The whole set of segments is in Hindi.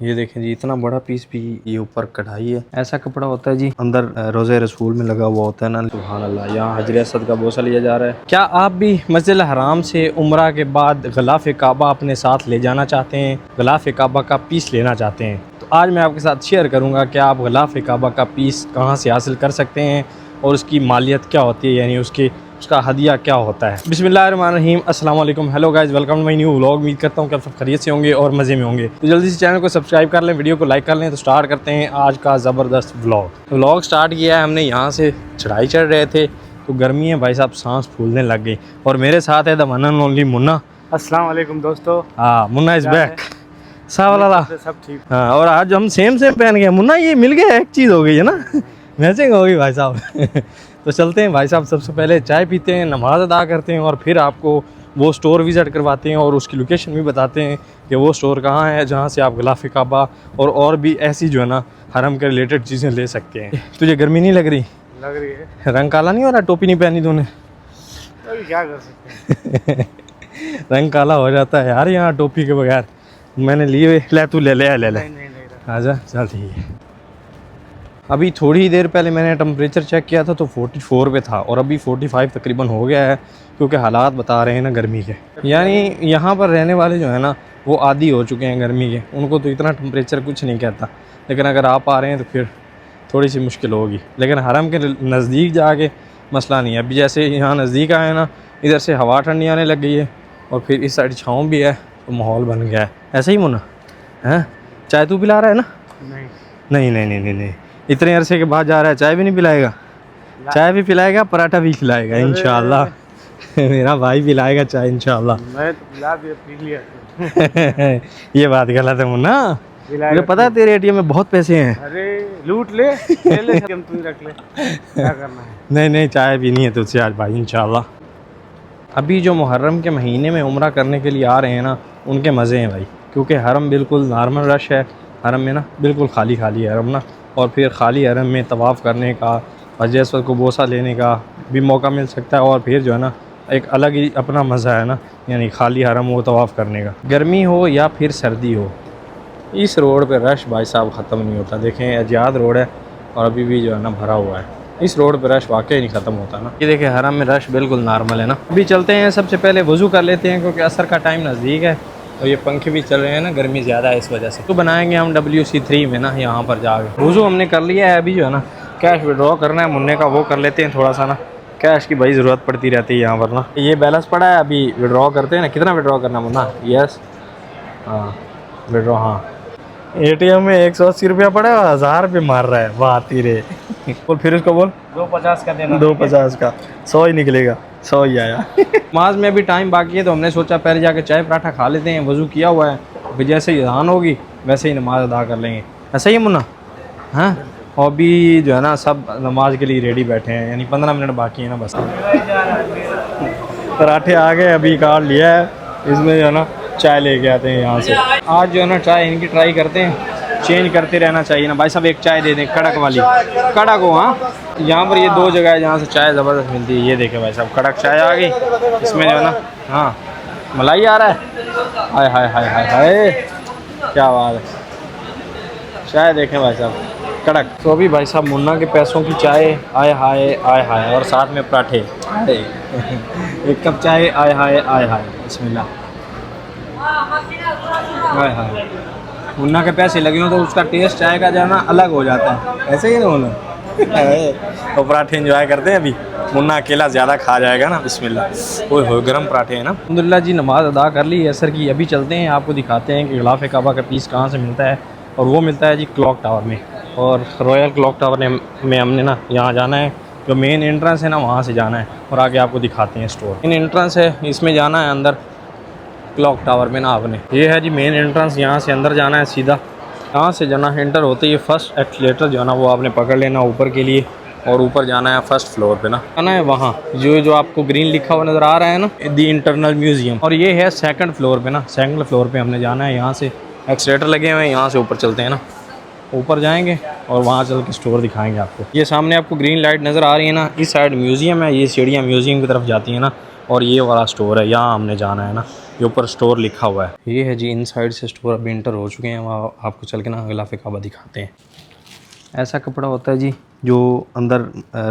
ये देखें जी, इतना बड़ा पीस भी, ये ऊपर कढ़ाई है। ऐसा कपड़ा होता है जी, अंदर रोज़े रसूल में लगा हुआ होता है ना। सुभान अल्लाह। यहाँ हजर असद का बोसा लिया जा रहा है। क्या आप भी मस्जिद हराम से उम्रा के बाद ग़िलाफ़ काबा अपने साथ ले जाना चाहते हैं, ग़िलाफ़ काबा का पीस लेना चाहते हैं? तो आज मैं आपके साथ शेयर करूँगा कि आप ग़िलाफ़ काबा का पीस कहाँ से हासिल कर सकते हैं और उसकी मालियत क्या होती है, यानी उसका हदिया क्या होता है। बिस्मिल्लाहिर्रहमानिर्रहीम, अस्सलाम वालेकुम, hello guys, welcome to my new vlog. उम्मीद करता हूँ कि आप सब खैरियत से होंगे और मज़े में होंगे। तो जल्दी से चैनल को सब्सक्राइब कर लें, वीडियो को लाइक कर लें। तो स्टार्ट करते हैं आज का ज़बरदस्त व्लॉग स्टार्ट किया है हमने यहाँ से। चढ़ाई चढ़ रहे थे तो गर्मी है भाई साहब, सांस फूलने लग गई। और मेरे साथ है the one and only Munna. अस्सलाम वालेकुम दोस्तों। हाँ, मुन्ना इज़ बैक। सब ठीक। हाँ, और आज हम सेम पहन गए। मुन्ना ये मिल गया, एक चीज़ हो गई है ना, मैचिंग हो गई भाई साहब। तो चलते हैं भाई साहब, सबसे पहले चाय पीते हैं, नमाज़ अदा करते हैं और फिर आपको वो स्टोर विज़िट करवाते हैं और उसकी लोकेशन भी बताते हैं कि वो स्टोर कहाँ है जहाँ से आप ग़िलाफ़ काबा और भी ऐसी जो है ना हरम के रिलेटेड चीज़ें ले सकते हैं। तुझे गर्मी नहीं लग रही? लग रही है। रंग काला नहीं हो रहा? टोपी नहीं पहनी तूने? अभी क्या कर सकते हैं। रंग काला हो जाता है यार यहाँ टोपी के बगैर। मैंने लिए, ले तू ले नहीं आजा, चल ठीक है। अभी थोड़ी देर पहले मैंने टेम्परेचर चेक किया था तो 44 पे था और अभी 45 तकरीबन हो गया है, क्योंकि हालात बता रहे हैं ना गर्मी के। यानी यहाँ पर रहने वाले जो है ना वो आदी हो चुके हैं गर्मी के, उनको तो इतना टेम्परेचर कुछ नहीं कहता। लेकिन अगर आप आ रहे हैं तो फिर थोड़ी सी मुश्किल होगी। लेकिन हरम के नज़दीक जाके मसला नहीं है। अभी जैसे यहाँ नज़दीक आए ना, इधर से हवा ठंडी आने लग गई है और फिर इस साइड छाँव भी है, तो माहौल बन गया है। ऐसा ही मुन्ना है? चाय तू पिला रहा है ना? नहीं, इतने अरसे के बाद जा रहा है, चाय भी नहीं पिलाएगा? चाय भी पिलाएगा, पराठा भी खिलाएगा इंशाल्लाह। मेरा भाई पिलाएगा चाय इंशाल्लाह। मैं तो पिला दिया, पी लिया। ये बात गलत है मुन्ना, मुझे पता है तेरे एटीएम में बहुत पैसे हैं। अरे लूट ले हम तुम रख ले, क्या करना है। नहीं, चाय पीनी है तुझसे आज भाई इंशाल्लाह। अभी जो मुहर्रम के महीने में उम्रा करने के लिए आ रहे हैं ना, उनके मज़े हैं भाई, क्योंकि हरम बिल्कुल नॉर्मल रश है। हरम में ना बिल्कुल खाली है हरम ना, और फिर खाली हरम में तवाफ़ करने का, हजर असवद को बोसा लेने का भी मौका मिल सकता है। और फिर जो है ना एक अलग ही अपना मज़ा है ना, यानी खाली हरम वो तवाफ़ करने का। गर्मी हो या फिर सर्दी हो, इस रोड पे रश भाई साहब ख़त्म नहीं होता। देखें, आज़ाद रोड है और अभी भी जो है ना भरा हुआ है। इस रोड पे रश वाकई नहीं ख़त्म होता ना। ये देखें, हरम में रश बिल्कुल नॉर्मल है ना। अभी चलते हैं, सबसे पहले वज़ू कर लेते हैं क्योंकि असर का टाइम नज़दीक है और ये पंखे भी चल रहे हैं ना, गर्मी ज़्यादा है इस वजह से। तो बनाएंगे हम WC3 में ना, यहाँ पर जाके। वज़ू हमने कर लिया है, अभी जो है ना कैश विड्रॉ करना है मुन्ने का, वो कर लेते हैं। थोड़ा सा ना कैश की भाई ज़रूरत पड़ती रहती है यहाँ पर ना। ये बैलेंस पड़ा है, अभी विड्रॉ करते हैं ना। कितना विड्रॉ करना मुन्ना? यस, हाँ विड्रॉ। हाँ, ATM में 180 रुपया पड़ा है, 1000 रुपये मार रहा है। वाह तीरे। बोल फिर उसको बोल, 250 का देना। 250 का 100 ही निकलेगा, 100 ही आया। नमाज में अभी टाइम बाकी है तो हमने सोचा पहले जाके चाय पराठा खा लेते हैं। वज़ू किया हुआ है, फिर जैसे ही अज़ान होगी वैसे ही नमाज़ अदा कर लेंगे। ऐसा ही है मुन्ना? हाँ, और अभी जो है ना सब नमाज के लिए रेडी बैठे हैं, यानी 15 मिनट बाकी है ना बस। पराठे आ गए, अभी काट लिया है। इसमें जो है ना चाय लेके आते हैं यहाँ से। आज जो है ना चाय इनकी ट्राई करते हैं, चेंज करते रहना चाहिए ना भाई साहब। एक चाय दे दें कड़क वाली, कड़क हो। हाँ, यहाँ पर ये 2 जगह है जहाँ से चाय ज़बरदस्त मिलती है। ये देखें भाई साहब, कड़क चाय आ गई। इसमें जो है ना, हाँ मलाई आ रहा है। हाय हाय हाय हाय हाय, क्या बात है। चाय देखें भाई साहब, कड़क। तो अभी भाई साहब मुन्ना के पैसों की चाय, आय हाय आय हाय, और साथ में पराठे। एक कप चाय, आय हाय आय हाय, बिस्मिल्लाह। हाय हाय, मुन्ना के पैसे लगे हो तो उसका टेस्ट चाय का जो है ना अलग हो जाता है। ऐसे ही ना मुन्ना? तो पराठे एंजॉय करते हैं अभी। मुन्ना अकेला ज़्यादा खा जाएगा ना। बिस्मिल्लाह। ओए हो, गरम पराठे हैं ना। अल्हम्दुलिल्लाह जी, नमाज़ अदा कर ली असर की। अभी चलते हैं, आपको दिखाते हैं कि ग़िलाफ़ काबा का पीस कहाँ से मिलता है। और वो मिलता है जी क्लॉक टावर में, और रॉयल क्लॉक टावर में हमने ना यहाँ जाना है। जो मेन एंट्रेंस है ना वहाँ से जाना है और आगे आपको दिखाते हैं स्टोर। मेन एंट्रेंस है, इसमें जाना है अंदर क्लॉक टावर में ना आपने। ये है जी मेन एंट्रेंस, यहाँ से अंदर जाना है सीधा। यहाँ से जाना एंटर होते ही फर्स्ट एक्सीलेटर जो है ना वो आपने पकड़ लेना ऊपर के लिए, और ऊपर जाना है फर्स्ट फ्लोर पे ना। जाना है वहाँ जो आपको ग्रीन लिखा हुआ नज़र आ रहा है ना, दी इंटरनल म्यूज़ियम। और ये है सेकंड फ्लोर पे ना, सेकंड फ्लोर पे हमने जाना है। यहाँ से एक्सीलेटर लगे हुए हैं, यहाँ से ऊपर चलते हैं ना, ऊपर जाएंगे और वहाँ चल के स्टोर दिखाएंगे आपको। ये सामने आपको ग्रीन लाइट नज़र आ रही है ना, इस साइड म्यूज़ियम है। ये सीढ़ियाँ म्यूज़ियम की तरफ जाती हैं ना, और ये वाला स्टोर है, यहाँ हमने जाना है ना। ये ऊपर स्टोर लिखा हुआ है। ये है जी इनसाइड से स्टोर, अभी इंटर हो चुके हैं। वहाँ आपको चल के ना गिलाफ काबा दिखाते हैं। ऐसा कपड़ा होता है जी जो अंदर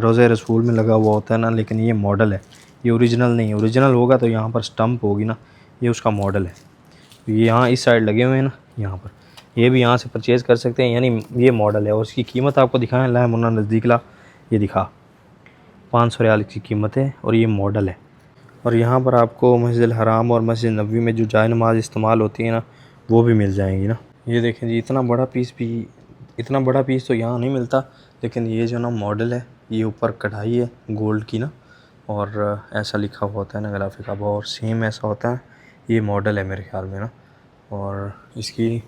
रोज़े रसूल में लगा हुआ होता है ना, लेकिन ये मॉडल है, ये ओरिजिनल नहीं है। ओरिजिनल होगा तो यहाँ पर स्टंप होगी ना, ये उसका मॉडल है। ये यहाँ इस साइड लगे हुए हैं ना, यहाँ पर ये भी यहाँ से परचेज़ कर सकते हैं, यानी ये मॉडल है। और इसकी कीमत आपको दिखाएं, ला मुन्ना नज़दीक ला, ये दिखा 500 रियाल की कीमत है और ये मॉडल है। और यहाँ पर आपको मस्जिद हराम और मस्जिद नबवी में जो जाए नमाज इस्तेमाल होती है ना, वो भी मिल जाएंगी ना। ये देखें जी, इतना बड़ा पीस तो यहाँ नहीं मिलता, लेकिन ये जो ना मॉडल है, ये ऊपर कढ़ाई है गोल्ड की ना, और ऐसा लिखा हुआ होता है ना गिलाफ काबा, और सेम ऐसा होता है। ये मॉडल है मेरे ख्याल में ना, और इसकी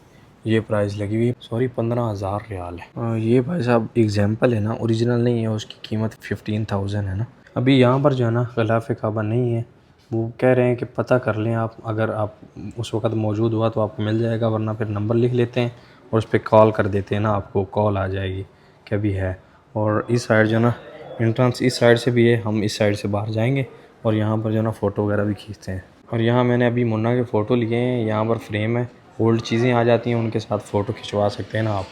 ये प्राइस लगी हुई, सॉरी 15,000 रियाल है। ये भाई साहब एग्जाम्पल है ना, ओरिजिनल नहीं है, उसकी कीमत 15,000 है ना। अभी यहाँ पर जो है ना गिलाफ काबा नहीं है, वो कह रहे हैं कि पता कर लें आप, अगर आप उस वक़्त मौजूद हुआ तो आपको मिल जाएगा, वरना फिर नंबर लिख लेते हैं और उस पर कॉल कर देते हैं ना, आपको कॉल आ जाएगी कि अभी है। और इस साइड जो ना एंट्रेंस इस साइड से भी है, हम इस साइड से बाहर जाएंगे और यहाँ पर जो ना फ़ोटो वगैरह भी खींचते हैं। और यहाँ मैंने अभी मुन्ना के फ़ोटो लिए हैं, यहाँ पर फ्रेम है, ओल्ड चीज़ें आ जाती हैं, उनके साथ फ़ोटो खिंचवा सकते हैं ना आप।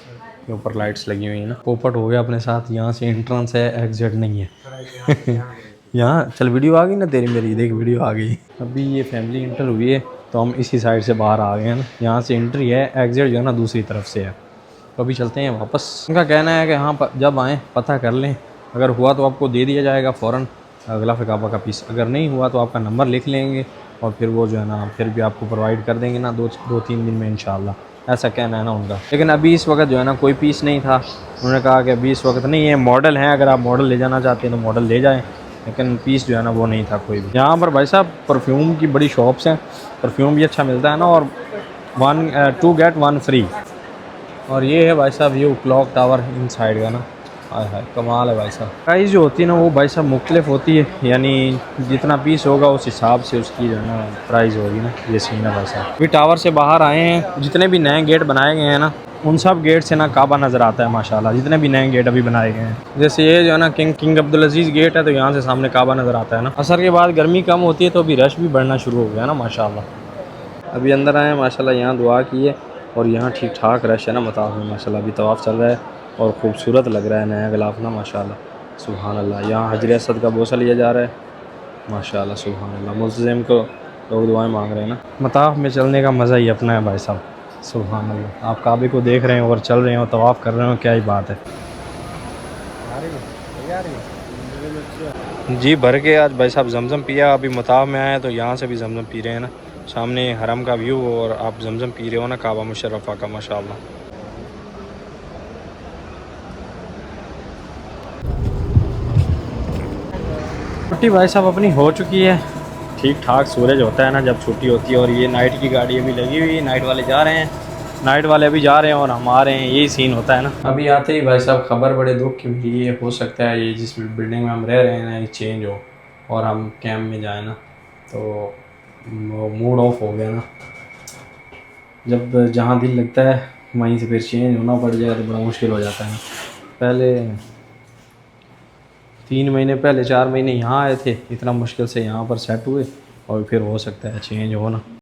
ये ऊपर लाइट्स लगी हुई हैं ना, पोपट हो गया अपने साथ। यहाँ से एंट्रेंस है, एग्जिट नहीं है। यहाँ चल वीडियो आ गई ना तेरी, मेरी देख वीडियो आ गई। अभी ये फैमिली इंटर हुई है तो हम इसी साइड से बाहर आ गए हैं ना, यहाँ से एंट्री है, एग्जिट जो है ना दूसरी तरफ से है। तो अभी चलते हैं वापस। उनका कहना है कि हाँ जब आएँ पता कर लें, अगर हुआ तो आपको दे दिया जाएगा फ़ौरन गिलाफ काबा का पीस, अगर नहीं हुआ तो आपका नंबर लिख लेंगे और फिर वो जो है ना फिर भी आपको प्रोवाइड कर देंगे ना 2-3 दिन में इंशाल्लाह, ऐसा कहना है ना उनका। लेकिन अभी इस वक्त जो है ना कोई पीस नहीं था, उन्होंने कहा कि अभी इस वक्त नहीं है, मॉडल है, अगर आप मॉडल ले जाना चाहते हैं तो मॉडल ले जाएँ, लेकिन पीस जो है ना वो नहीं था कोई भी। यहाँ पर भाई साहब परफ्यूम की बड़ी शॉप्स हैं, परफ्यूम भी अच्छा मिलता है ना, और 2 गेट 1 फ्री। और ये है भाई साहब ये क्लॉक टावर इन साइड का ना, हाय हाय कमाल है भाई साहब। प्राइस जो होती है ना वो भाई साहब मुख्तलिफ होती है, यानी जितना पीस होगा उस हिसाब से उसकी जो है ना प्राइस होगी ना। ये सीन है भाई साहब। अभी टावर से बाहर आए हैं, जितने भी नए गेट बनाए गए हैं ना, उन सब गेट से ना काबा नज़र आता है माशाल्लाह, जितने भी नए गेट अभी बनाए गए हैं। जैसे ये जो है ना किंग अब्दुल अजीज़ गेट है, तो यहाँ से सामने काबा नज़र आता है ना। असर के बाद गर्मी कम होती है तो अभी रश भी बढ़ना शुरू हो गया ना माशाल्लाह। अभी अंदर आए माशाल्लाह, यहाँ दुआ की है और यहाँ ठीक ठाक रश है ना मताफ में माशाल्लाह। अभी तवाफ़ चल रहा है और ख़ूबसूरत लग रहा है नया गिलाफ ना माशाल्लाह, सुभान अल्लाह। यहाँ हजर असद का बोसा लिया जा रहा है माशाल्लाह, सुभान अल्लाह। मुल्तज़िम को लोग दुआएं मांग रहे हैं ना। मताफ में चलने का मज़ा ही अपना है भाई साहब, सुभान अल्लाह। आप काबे को देख रहे हो और चल रहे हो, तवाफ़ कर रहे हो, क्या ही बात है। जी भर के आज भाई साहब जमज़म पिया। अभी मताफ में आए तो यहाँ से भी जमज़म पी रहे हैं ना, सामने हरम का व्यू और आप जमज़म पी रहे हो ना काबा मुशर्रफ़ा का माशाल्लाह। छुट्टी भाई साहब अपनी हो चुकी है, ठीक ठाक सूरज होता है ना जब छुट्टी होती है। और ये नाइट की गाड़ी अभी लगी हुई है, नाइट वाले जा रहे हैं, नाइट वाले अभी जा रहे हैं और हम आ रहे हैं, यही सीन होता है ना। अभी आते ही भाई साहब खबर बड़े दुख की मिली है, हो सकता है ये जिस बिल्डिंग में हम रह रहे हैं ना ये चेंज हो और हम कैंप में जाए ना, तो मूड ऑफ हो गया ना। जब जहाँ दिल लगता है वहीं से फिर चेंज होना पड़ जाए तो बड़ा मुश्किल हो जाता है ना। पहले 3 महीने पहले 4 महीने यहाँ आए थे, इतना मुश्किल से यहाँ पर सेट हुए और फिर हो सकता है चेंज हो ना।